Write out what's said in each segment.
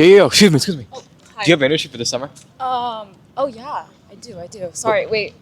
Yo, excuse me. Oh, hi. Do you have an internship for this summer? Oh yeah, I do. Sorry, wait.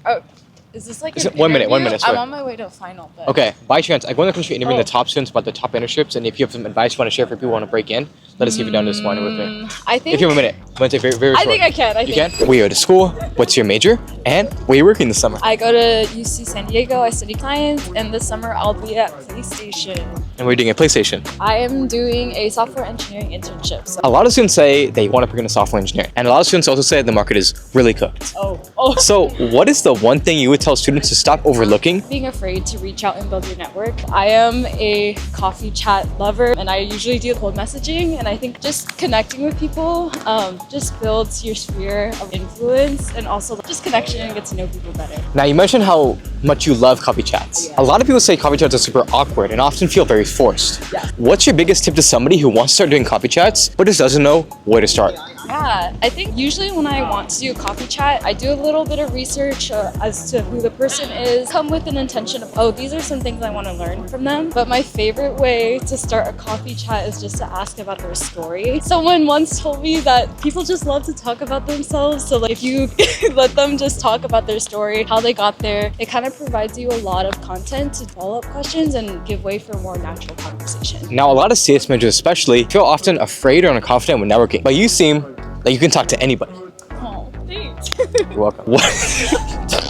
Is this like an 1 minute, interview? 1 minute, sorry. I'm on my way to a final, but... Okay, by chance, I go in the country interviewing Oh. the top students about the top internships, and if you have some advice you want to share for people who want to break in, let us see if you're down this morning with me. I think... If you have a minute, I'm going to take very short. I think I can. You can? Where you go to school, what's your major, and where you working this summer? I go to UC San Diego, I study science, and this summer I'll be at PlayStation. And we're doing a PlayStation. I am doing a software engineering internship. So... A lot of students say they want to pick in a software engineer, and a lot of students also say the market is really cooked. Oh. So what is the one thing you would tell students to stop overlooking? Being afraid to reach out and build your network. I am a coffee chat lover, and I usually do cold messaging, and I think just connecting with people just builds your sphere of influence, and also just connection and get to know people better. Now you mentioned how much you love coffee chats. Yeah. A lot of people say coffee chats are super awkward and often feel very forced. Yeah. What's your biggest tip to somebody who wants to start doing coffee chats but just doesn't know where to start? Yeah, I think usually when I want to do a coffee chat, I do a little bit of research as to who the person is, come with an intention of, oh, these are some things I want to learn from them. But my favorite way to start a coffee chat is just to ask about their story. Someone once told me that people just love to talk about themselves. So like if you let them just talk about their story, how they got there, it kind of provides you a lot of content to follow up questions and give way for a more natural conversation. Now a lot of CS majors especially feel often afraid or unconfident when networking, but you seem like you can talk to anybody. Oh, thanks. You're welcome.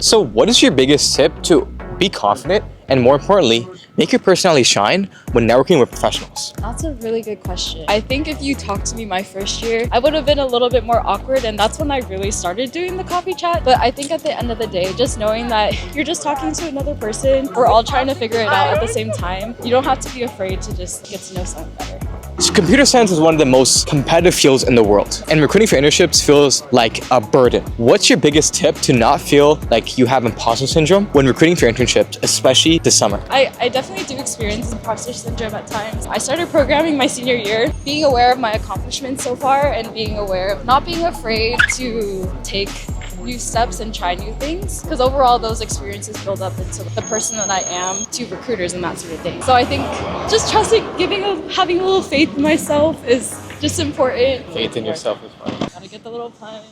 So what is your biggest tip to be confident and, more importantly, make your personality shine when networking with professionals? That's a really good question. I think if you talked to me my first year, I would have been a little bit more awkward, and that's when I really started doing the coffee chat. But I think at the end of the day, just knowing that you're just talking to another person, we're all trying to figure it out at the same time. You don't have to be afraid to just get to know someone better. So computer science is one of the most competitive fields in the world, and recruiting for internships feels like a burden. What's your biggest tip to not feel like you have imposter syndrome when recruiting for internships, especially this summer? I definitely do experience imposter syndrome at times. I started programming my senior year, being aware of my accomplishments so far and being aware of not being afraid to take new steps and try new things, because overall those experiences build up into the person that I am to recruiters and that sort of thing. So I think just trusting, having a little faith in myself is just important. Faith in yourself is fine. Gotta get the little plan.